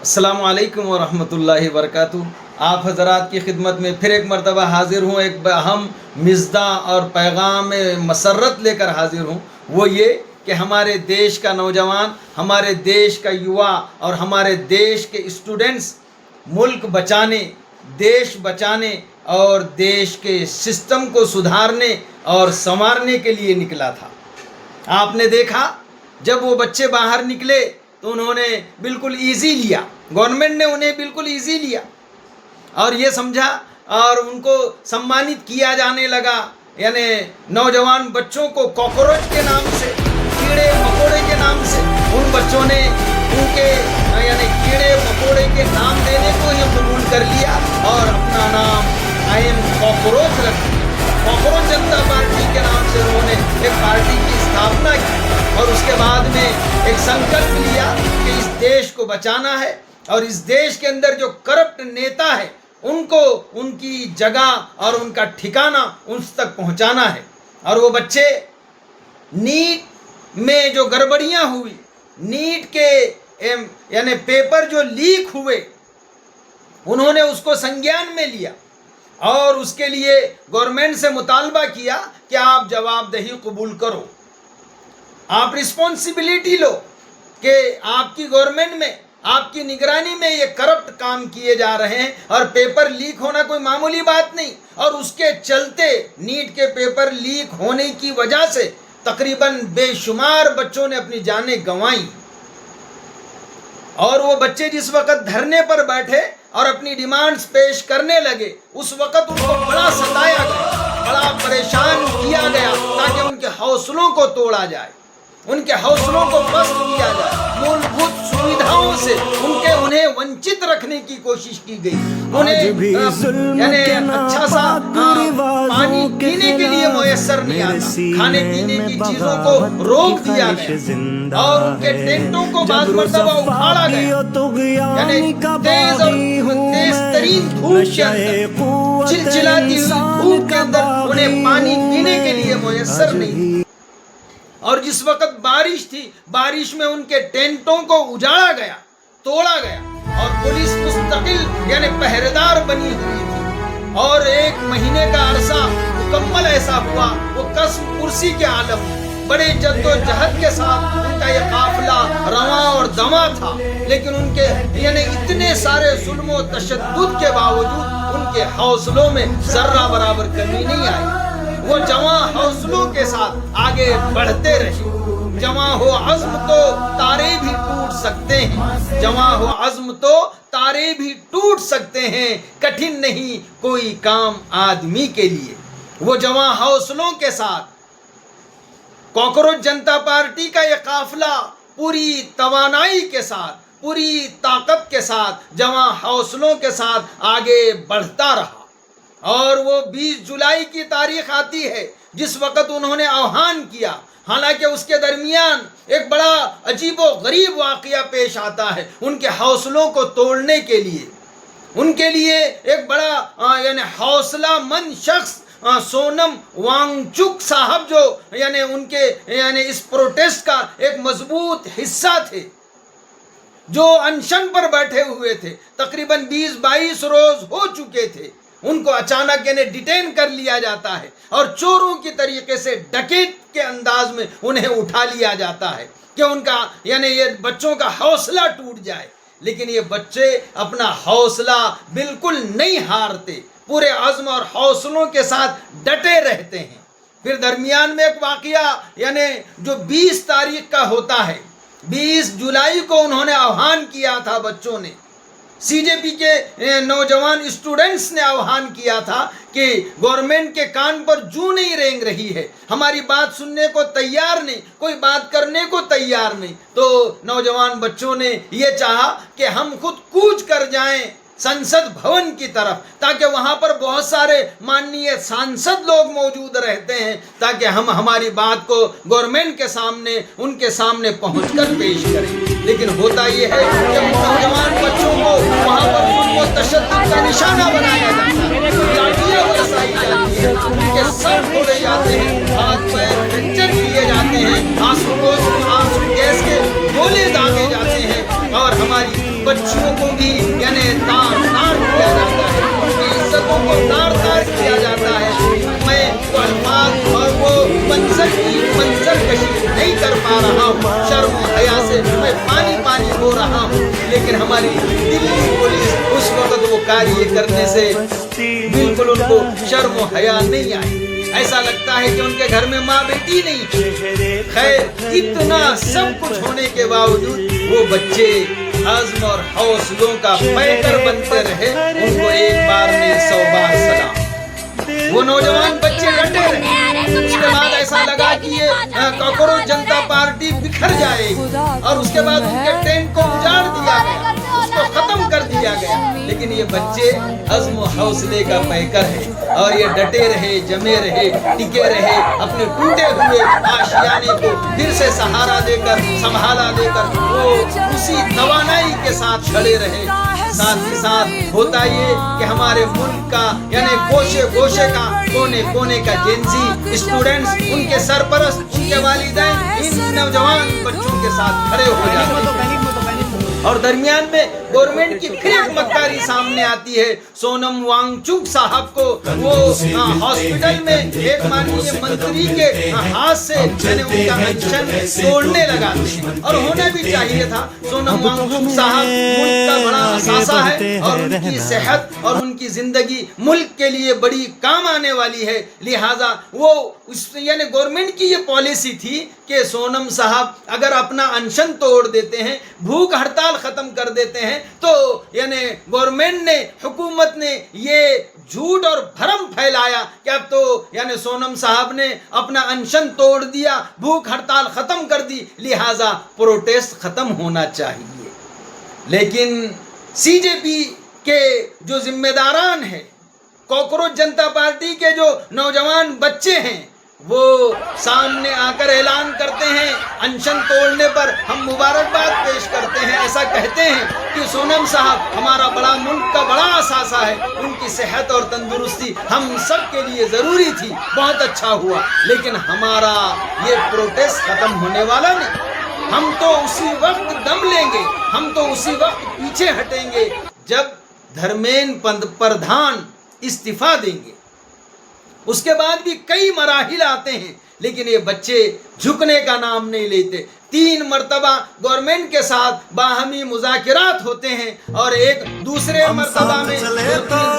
अस्सलामु अलैकुम वरहमतुल्लाहि वबरकातुहू। आप हज़रात की खिदमत में फिर एक मरतबा हाज़िर हूँ। एक अहम मिज़दा और पैगाम मसरत लेकर हाज़िर हूँ। वो ये कि हमारे देश का नौजवान, हमारे देश का युवा और हमारे देश के स्टूडेंट्स मुल्क बचाने, देश बचाने और देश के सिस्टम को सुधारने और संवारने के लिए निकला था। आपने देखा जब वो बच्चे बाहर निकले तो उन्होंने बिल्कुल ईजी लिया, गवर्नमेंट ने उन्हें बिल्कुल ईजी लिया और ये समझा और उनको सम्मानित किया जाने लगा। यानी नौजवान बच्चों को कॉकरोच के नाम से, कीड़े मकोड़े के नाम से उन बच्चों ने उनके यानी कीड़े मकोड़े के नाम देने को ही कबूल कर लिया और अपना नाम आई एम कॉकरोच रख दिया। कॉकरोच जनता पार्टी के नाम से उन्होंने एक पार्टी की स्थापना की और उसके बाद में एक संकल्प लिया कि इस देश को बचाना है और इस देश के अंदर जो करप्ट नेता है उनको उनकी जगह और उनका ठिकाना उस तक पहुंचाना है। और वो बच्चे नीट में जो गड़बड़ियां हुई, नीट के यानी पेपर जो लीक हुए, उन्होंने उसको संज्ञान में लिया और उसके लिए गवर्नमेंट से मुतालबा किया कि आप जवाबदेही कबूल करो, आप रिस्पॉन्सिबिलिटी लो कि आपकी गवर्नमेंट में, आपकी निगरानी में ये करप्ट काम किए जा रहे हैं और पेपर लीक होना कोई मामूली बात नहीं। और उसके चलते नीट के पेपर लीक होने की वजह से तकरीबन बेशुमार बच्चों ने अपनी जानें गंवाई। और वो बच्चे जिस वक्त धरने पर बैठे और अपनी डिमांड्स पेश करने लगे, उस वक्त उनको बड़ा सताया गया, बड़ा परेशान किया गया ताकि उनके हौसलों को तोड़ा जाए, उनके हौसलों को पस्त किया जाए, मूलभूत सुविधाओं से उन्हें वंचित रखने की कोशिश की गई। उन्हें यानी अच्छा सा पानी पीने के लिए मुयस्सर नहीं आता, खाने पीने की चीजों को रोक दिया गया और उनके टेंटों को बाद मर्तबा उखाड़ा गया। यानी तेज तरीन धूप के अंदर, चिलचिलाती हुई धूप के अंदर उन्हें पानी पीने के लिए मुयस्सर नहीं। और जिस वक्त बारिश थी, बारिश में उनके टेंटों को उजाड़ा गया, तोड़ा गया और पुलिस मुस्तकिल यानी पहरेदार बनी हुई थी। और एक महीने का अरसा मुकम्मल ऐसा हुआ, वो कसम कुर्सी के आलम में बड़े जद्दोजहद के साथ उनका ये काफिला रवां और दमा था। लेकिन उनके यानी इतने सारे जुल्म और तशद्दुद के बावजूद उनके हौसलों में जर्रा बराबर कमी नहीं आई। वो जवां हौसलों के साथ आगे बढ़ते रहे। जवां हो अज़्म तो तारे भी टूट सकते हैं, जवां हो अज़्म तो तारे भी टूट सकते हैं, कठिन नहीं कोई काम आदमी के लिए। वो जवां हौसलों के साथ कॉकरोच जनता पार्टी का ये काफिला पूरी तवानाई के साथ, पूरी ताकत के साथ, जवां हौसलों के साथ आगे बढ़ता रहा। और वो 20 जुलाई की तारीख आती है जिस वक़्त उन्होंने आह्वान किया। हालांकि उसके दरमियान एक बड़ा अजीबो गरीब वाक़या पेश आता है उनके हौसलों को तोड़ने के लिए। उनके लिए एक बड़ा यानी हौसला मंद शख्स सोनम वांगचुक साहब, जो यानी उनके यानी इस प्रोटेस्ट का एक मजबूत हिस्सा थे, जो अनशन पर बैठे हुए थे, तकरीबन 20-22 रोज हो चुके थे, उनको अचानक यानी डिटेन कर लिया जाता है और चोरों की तरीके से डकैत के अंदाज में उन्हें उठा लिया जाता है कि उनका यानी ये बच्चों का हौसला टूट जाए। लेकिन ये बच्चे अपना हौसला बिल्कुल नहीं हारते, पूरे अज़्म और हौसलों के साथ डटे रहते हैं। फिर दरमियान में एक वाक़या यानी जो 20 तारीख का होता है, 20 जुलाई को उन्होंने आह्वान किया था, बच्चों ने, सीजेपी के नौजवान स्टूडेंट्स ने आह्वान किया था कि गवर्नमेंट के कान पर जूं नहीं रेंग रही है, हमारी बात सुनने को तैयार नहीं, कोई बात करने को तैयार नहीं। तो नौजवान बच्चों ने ये चाहा कि हम खुद कूच कर जाएं संसद भवन की तरफ, ताकि वहाँ पर बहुत सारे माननीय सांसद लोग मौजूद रहते हैं, ताकि हम हमारी बात को गवर्नमेंट के सामने, उनके सामने पहुँचकर पेश करें। लेकिन होता ये है कि नौजवान बच्चों को वहाँ पर उनको तशद्दुद का निशाना बनाया जाता है, लाठियाँ बरसाई जाती हैं, उनके सर फोड़े जाते हैं, हाथ पैर फ्रैक्चर किए जाते हैं, आंसू गैस के गोले दागे जाते हैं और हमारी बच्चियों को भी यानी तार तार किया जाता है, उनकी इज्जतों को तार तार किया जाता है। मैं वो अल्फाज और वो मंजर की मंजर कशी नहीं कर पा रहा हूँ, शर्म हया से मैं पानी पानी हो रहा हूँ। लेकिन हमारी दिल्ली पुलिस उस वक्त वो कार्य करने से बिल्कुल उनको शर्म हया नहीं आई। ऐसा लगता है कि उनके घर में माँ बेटी नहीं। खैर, इतना सब कुछ होने के बावजूद वो बच्चे हज़्म और हौसलों का पैकर बनते रहे। उनको एक बार नहीं 100 बार सलाम। वो नौजवान बच्चे डटे रहे। उसके बाद ऐसा लगा कि ये कॉकरोच जनता पार्टी बिखर जाएगी और उसके बाद उनके टेंट को उजाड़ दिया गया, उसको खत्म कर दिया गया। लेकिन ये बच्चे अज़्म हौसले का पैकर है और ये डटे रहे, जमे रहे, टिके रहे, अपने टूटे हुए आशियाने को फिर से सहारा देकर, संभाला देकर वो उसी तवानाई के साथ खड़े रहे। साथ ही साथ होता ये कि हमारे मुल्क का यानी गोशे गोशे का, कोने कोने का जेंजी स्टूडेंट्स, उनके सरपरस्त, उनके वालिदैन इन नौजवान बच्चों के साथ खड़े हो जाते हैं। और दरमियान में गवर्नमेंट की फिर एक मक्कारी सामने आती है। सोनम वांगचुक साहब को वो हॉस्पिटल में एक माननीय मंत्री के हाथ से यानी उनका पेंशन तोड़ने लगाते हैं। और होना भी चाहिए था। सोनम वांगचुक साहब मुल्क का बड़ा असासा है और उनकी सेहत और उनकी जिंदगी मुल्क के लिए बड़ी काम आने वाली है। लिहाजा वो यानी गवर्नमेंट की ये पॉलिसी थी कि सोनम साहब अगर अपना अनशन तोड़ देते हैं, भूख हड़ताल खत्म कर देते हैं, तो यानी गवर्नमेंट ने, हुकूमत ने ये झूठ और भ्रम फैलाया कि अब तो यानी सोनम साहब ने अपना अनशन तोड़ दिया, भूख हड़ताल खत्म कर दी, लिहाजा प्रोटेस्ट खत्म होना चाहिए। लेकिन सीजेपी के जो जिम्मेदारान हैं, कॉकरोच जनता पार्टी के जो नौजवान बच्चे हैं, वो सामने आकर ऐलान करते हैं, अनशन तोड़ने पर हम मुबारकबाद पेश करते हैं। ऐसा कहते हैं कि सोनम साहब हमारा बड़ा मुल्क का बड़ा असासा है, उनकी सेहत और तंदुरुस्ती हम सब के लिए ज़रूरी थी, बहुत अच्छा हुआ। लेकिन हमारा ये प्रोटेस्ट ख़त्म होने वाला नहीं। हम तो उसी वक्त दम लेंगे, हम तो उसी वक्त पीछे हटेंगे जब धर्मेंद्र प्रधान इस्तीफा देंगे। उसके बाद भी कई मराहिल आते हैं, लेकिन ये बच्चे झुकने का नाम नहीं लेते। 3 मरतबा गवर्नमेंट के साथ बाहमी मुज़ाकिरात होते हैं और एक दूसरे मरतबा में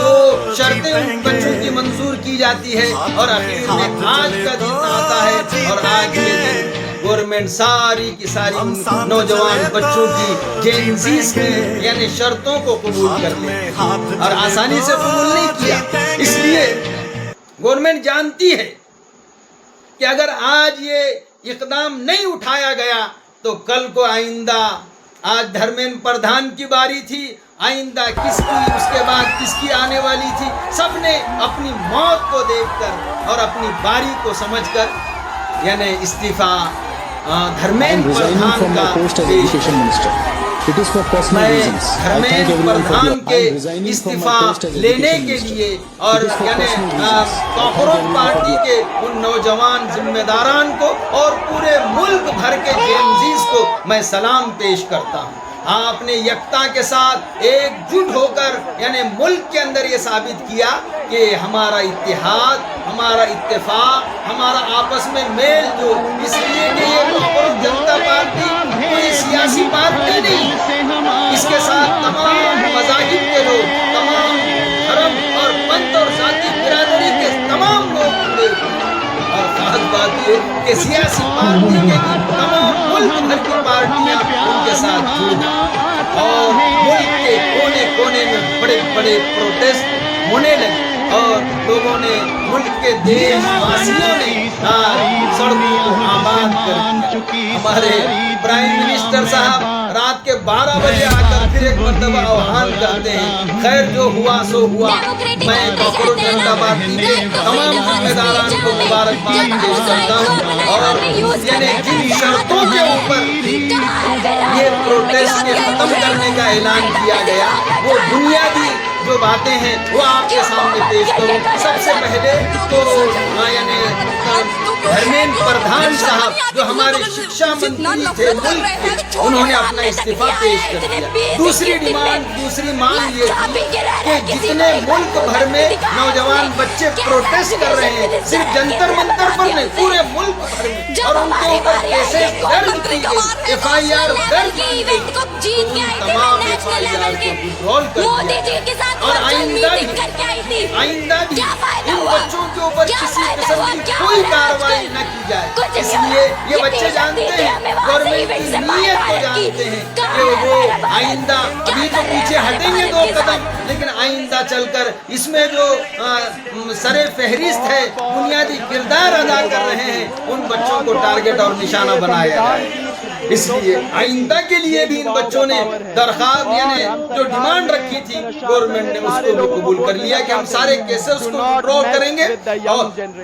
2 शर्तें उन बच्चों की मंजूर की जाती है और आखिर में आज का दिन आता है। और आज के दिन गवर्नमेंट सारी की सारी नौजवान बच्चों की जेंजीज की यानी शर्तों को कबूल कर ली और आसानी से कबूल नहीं किया। इसलिए गवर्नमेंट जानती है कि अगर आज ये इकदाम नहीं उठाया गया तो कल को आइंदा, आज धर्मेंद्र प्रधान की बारी थी, आइंदा किसकी, उसके बाद किसकी आने वाली थी। सबने अपनी मौत को देखकर और अपनी बारी को समझकर यानी इस्तीफा धर्मेंद्र प्रधान का धर्मेंद्र प्रधान के इस्तीफा लेने के लिए और यानी कॉकरोच पार्टी के उन नौजवान जिम्मेदारान को और पूरे मुल्क भर के जेएमजीज को मैं सलाम पेश करता हूँ। आपने यकता के साथ एकजुट होकर यानी मुल्क के अंदर ये साबित किया कि हमारा इत्तेहाद, हमारा इत्तेफाक, हमारा आपस में मेल जोल, इसलिए कि ये कॉकरोच जनता पार्टी कोई सियासी पार्टी नहीं, इसके साथ तमाम मज़ाहिब के लोग, तमाम धर्म और पंथ और जाति बिरादरी के तमाम लोग जुड़े हुए। और खास बात ये कि सियासी पार्टी के तमाम मुल्क भर की पार्टियां उनके साथ जुड़ी और मुल्क के कोने कोने में बड़े बड़े प्रोटेस्ट होने लगे और लोगों ने, मुल्क के देशवासियों ने सड़कों को आबाद कर दिया। हमारे प्राइम मिनिस्टर साहब रात के 12 बजे आकर फिर एक मरतबा आह्वान करते हैं। खैर जो हुआ सो हुआ। मैं कॉकरोच जनता पार्टी के तमाम जिम्मेदारान को मुबारकबाद पेश करता हूँ और यानी जिन शर्तों के ऊपर ये प्रोटेस्ट के खत्म करने का ऐलान किया गया, वो बुनियादी जो बातें हैं वो आपके सामने पेश करूँ। सबसे पहले तो यानी धर्मेंद्र प्रधान साहब जो हमारे शिक्षा मंत्री थे मुल्क के, उन्होंने अपना इस्तीफा पेश कर दिया। दूसरी मांग ये थी कि जितने मुल्क भर में नौजवान बच्चे प्रोटेस्ट कर रहे हैं, सिर्फ जंतर मंतर पर नहीं, पूरे मुल्क भर में, और उनके ऊपर केसेस दर्ज की गई, FIR दर्ज की गई, तमाम FIR को विड्रॉल कर दिया। और आइंदा भी इन बच्चों के ऊपर किसी किस्म की कोई कार्रवाई न की जाए। इसलिए ये बच्चे जानते हैं, गवर्नमेंट की नीयत को जानते हैं कि वो आइंदा, अभी तो पीछे हटेंगे 2 कदम, लेकिन आइंदा चलकर इसमें जो सरे फहरिस्त है, बुनियादी किरदार अदा कर रहे हैं, उन बच्चों को टारगेट और निशाना बनाया जाए। इसलिए आइंदा के लिए भी इन बच्चों ने दरख्वास्त यानी जो डिमांड रखी थी, गवर्नमेंट ने उसको भी कबूल कर लिया कि हम सारे केसेस को विड्रॉ करेंगे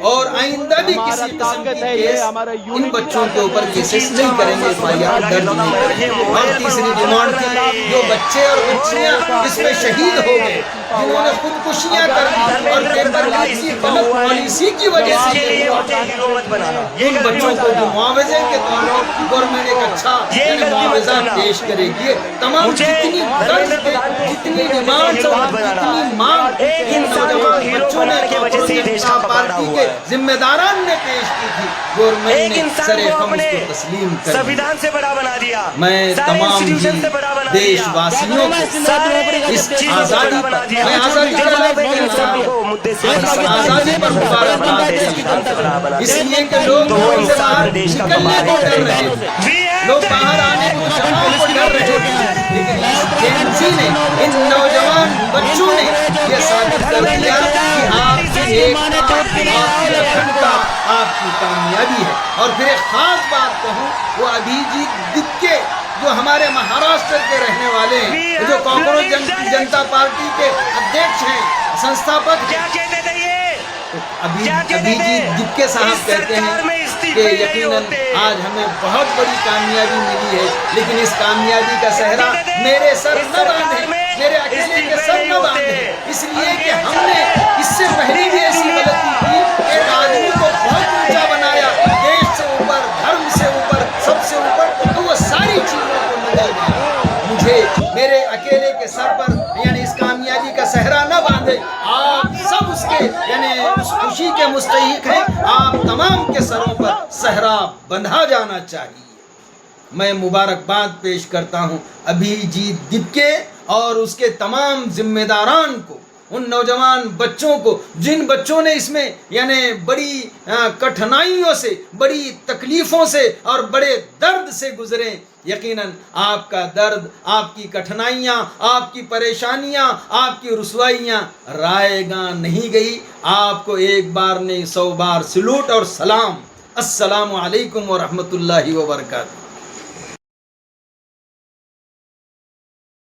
और आइंदा भी किसी किस्म की केस इन बच्चों के ऊपर केसेस नहीं करेंगे, FIR दर्ज नहीं करेंगे। और तीसरी डिमांड थी जो बच्चे और बच्चियां इसमें शहीद हो गए, जिन्होंने खुदकुशियां कर दी और पेपर लीक की गलत पॉलिसी की वजह से उन बच्चों को जो मुआवजे के तौर पर गवर्नमेंट एक अच्छा मुआवजा पेश करेगी। तमाम जितनी जितनी डिमांड्स और जितनी मांग इन नौजवान बच्चों ने जनता पार्टी के जिम्मेदारान ने पेश की थी, गवर्नमेंट ने सरेखम उसको तस्लीम कर संविधान से बड़ा बना दिया। मैं तमाम देशवासियों को इस आजादी पर, मैं आजादी पर मुबारकबाद देता हूं, इसलिए कि लोग से बाहर निकलने को डर रहे थे, लोग बाहर आने को जमाओं को डर रहे थे, लेकिन इस एजेंसी ने, इन नौजवान बच्चों ने यह साबित कर दिया कि आपकी एकता, आपकी अखंडता आपकी कामयाबी है। और फिर एक खास बात कहूँ, वो अभिजीत दिक्के जो हमारे महाराष्ट्र के रहने वाले हैं, जो कांग्रेस जनता पार्टी के अध्यक्ष हैं, संस्थापक, क्या कहते थे ये? अभिजीत दिक्के साहब कहते हैं कि यकीनन आज हमें बहुत बड़ी कामयाबी मिली है, लेकिन इस कामयाबी का सेहरा मेरे सर न बांधे, मेरे अकेले के सर न बांधे, इसलिए कि हमने इससे पहले भी ऐसी गलती की, एक आदमी को बहुत ऊंचा बनाया, देश से ऊपर, धर्म से ऊपर, सबसे ऊपर, तो वो सारी चीजों को निकल गया। मुझे मेरे अकेले के सर पर यानी इस कामयाबी का सेहरा न बांधे, आप सब उसके यानी उस खुशी के मुस्तहिक हैं, आप तमाम के सरों पर सेहरा बंधा जाना चाहिए। मैं मुबारकबाद पेश करता हूं अभिजीत दिक्के और उसके तमाम जिम्मेदारान को, उन नौजवान बच्चों को, जिन बच्चों ने इसमें यानी बड़ी कठिनाइयों से, बड़ी तकलीफ़ों से और बड़े दर्द से गुजरे। यकीनन आपका दर्द, आपकी कठिनाइयाँ, आपकी परेशानियाँ, आपकी रुसवाइयाँ रायगा नहीं गई। आपको एक बार नहीं 100 बार सलूट और सलाम। अस्सलामु अलैकुम व रहमतुल्लाहि व बरकातहू।